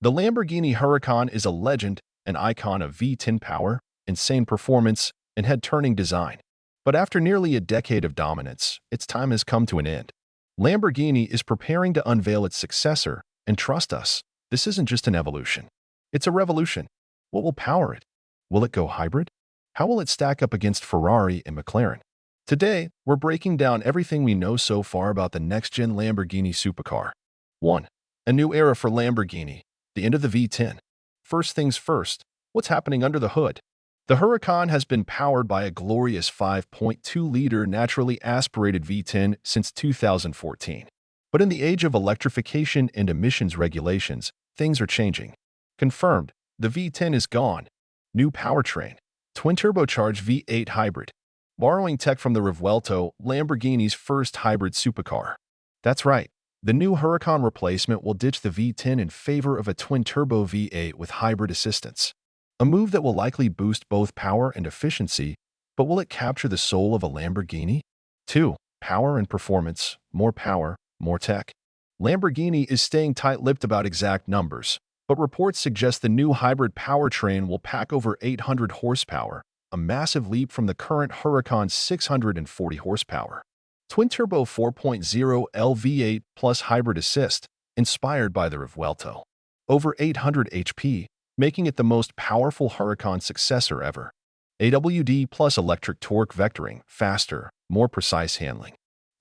The Lamborghini Huracan is a legend, an icon of V10 power, insane performance, and head-turning design. But after nearly a decade of dominance, its time has come to an end. Lamborghini is preparing to unveil its successor, and trust us, this isn't just an evolution. It's a revolution. What will power it? Will it go hybrid? How will it stack up against Ferrari and McLaren? Today, we're breaking down everything we know so far about the next-gen Lamborghini supercar. 1. A new era for Lamborghini, the end of the V10. First things first, what's happening under the hood? The Huracan has been powered by a glorious 5.2-liter naturally aspirated V10 since 2014. But in the age of electrification and emissions regulations, things are changing. Confirmed, the V10 is gone. New powertrain, twin-turbocharged V8 hybrid. Borrowing tech from the Revuelto, Lamborghini's first hybrid supercar. That's right, the new Huracan replacement will ditch the V10 in favor of a twin-turbo V8 with hybrid assistance. A move that will likely boost both power and efficiency, but will it capture the soul of a Lamborghini? 2. Power and performance. More power, more tech. Lamborghini is staying tight-lipped about exact numbers, but reports suggest the new hybrid powertrain will pack over 800 horsepower, a massive leap from the current Huracan's 640 horsepower. Twin-turbo 4.0 LV8 plus hybrid assist, inspired by the Revuelto. Over 800 HP, making it the most powerful Huracan successor ever. AWD plus electric torque vectoring, faster, more precise handling.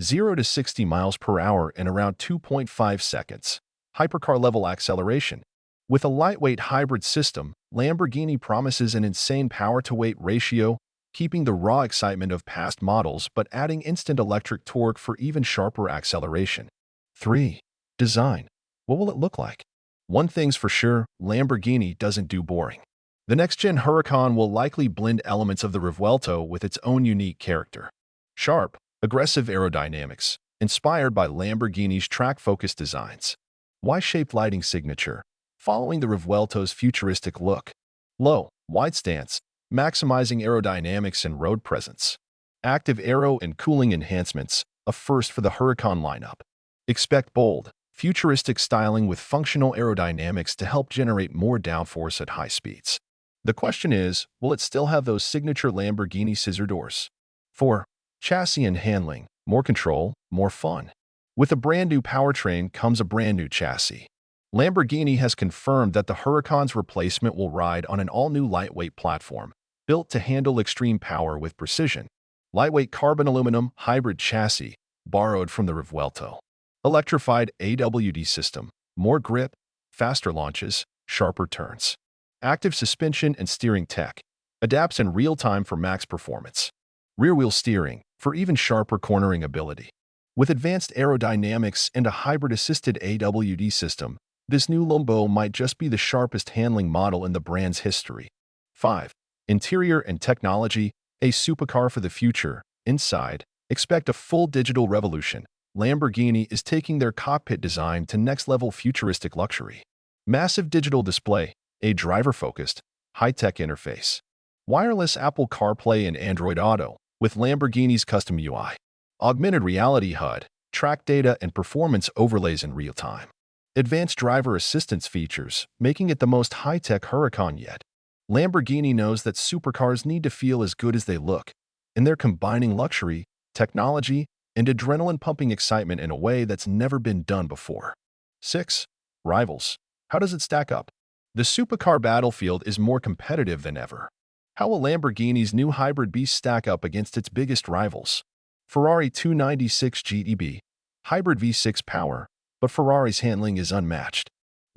0 to 60 miles per hour in around 2.5 seconds. Hypercar-level acceleration. With a lightweight hybrid system, Lamborghini promises an insane power-to-weight ratio, keeping the raw excitement of past models but adding instant electric torque for even sharper acceleration. 3. Design. What will it look like? One thing's for sure, Lamborghini doesn't do boring. The next-gen Huracan will likely blend elements of the Revuelto with its own unique character. Sharp, aggressive aerodynamics, inspired by Lamborghini's track-focused designs. Y-shaped lighting signature, following the Revuelto's futuristic look. Low, wide stance, maximizing aerodynamics and road presence. Active Aero and cooling enhancements, a first for the Huracan lineup. Expect bold, futuristic styling with functional aerodynamics to help generate more downforce at high speeds. The question is, will it still have those signature Lamborghini scissor doors? 4. Chassis and handling, more control, more fun. With a brand new powertrain comes a brand new chassis. Lamborghini has confirmed that the Huracan's replacement will ride on an all-new lightweight platform, built to handle extreme power with precision. Lightweight carbon aluminum hybrid chassis, borrowed from the Revuelto. Electrified AWD system, more grip, faster launches, sharper turns. Active suspension and steering tech, adapts in real time for max performance. Rear-wheel steering, for even sharper cornering ability. With advanced aerodynamics and a hybrid-assisted AWD system, this new Lambo might just be the sharpest handling model in the brand's history. 5. Interior and technology, a supercar for the future. Inside, expect a full digital revolution. Lamborghini is taking their cockpit design to next-level futuristic luxury. Massive digital display, a driver-focused, high-tech interface. Wireless Apple CarPlay and Android Auto, with Lamborghini's custom UI. Augmented reality HUD, track data and performance overlays in real time. Advanced driver assistance features, making it the most high-tech Huracan yet. Lamborghini knows that supercars need to feel as good as they look, and they're combining luxury, technology, and adrenaline-pumping excitement in a way that's never been done before. 6. Rivals. How does it stack up? The supercar battlefield is more competitive than ever. How will Lamborghini's new hybrid beast stack up against its biggest rivals? Ferrari 296 GTB, hybrid V6 power, but Ferrari's handling is unmatched.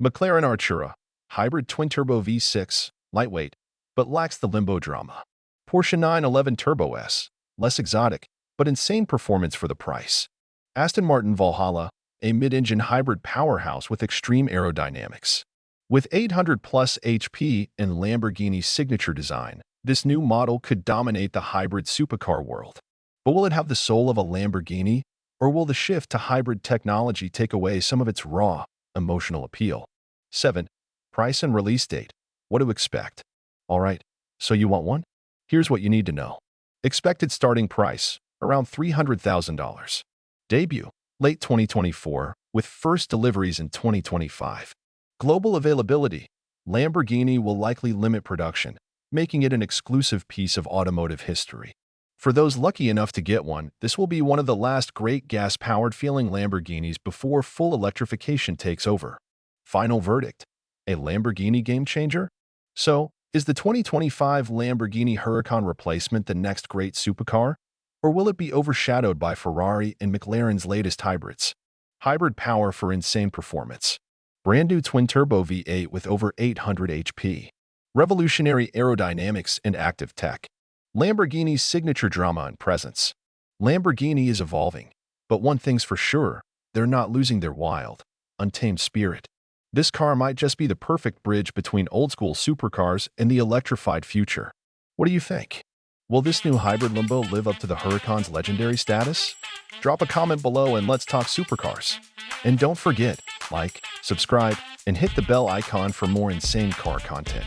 McLaren Artura, hybrid twin-turbo V6, lightweight, but lacks the limbo drama. Porsche 911 Turbo S, less exotic, but insane performance for the price. Aston Martin Valhalla, a mid-engine hybrid powerhouse with extreme aerodynamics. With 800-plus HP and Lamborghini's signature design, this new model could dominate the hybrid supercar world. But will it have the soul of a Lamborghini, or will the shift to hybrid technology take away some of its raw, emotional appeal? 7. Price and release date. What to expect? Alright, so you want one? Here's what you need to know. Expected starting price, around $300,000. Debut, late 2024, with first deliveries in 2025. Global availability. Lamborghini will likely limit production, making it an exclusive piece of automotive history. For those lucky enough to get one, this will be one of the last great gas-powered feeling Lamborghinis before full electrification takes over. Final verdict: a Lamborghini game-changer? So, is the 2025 Lamborghini Huracan replacement the next great supercar? Or will it be overshadowed by Ferrari and McLaren's latest hybrids? Hybrid power for insane performance. Brand new twin-turbo V8 with over 800 HP. Revolutionary aerodynamics and active tech. Lamborghini's signature drama and presence. Lamborghini is evolving, but one thing's for sure, they're not losing their wild, untamed spirit. This car might just be the perfect bridge between old-school supercars and the electrified future. What do you think? Will this new hybrid Lambo live up to the Huracan's legendary status? Drop a comment below and let's talk supercars. And don't forget, like, subscribe, and hit the bell icon for more insane car content.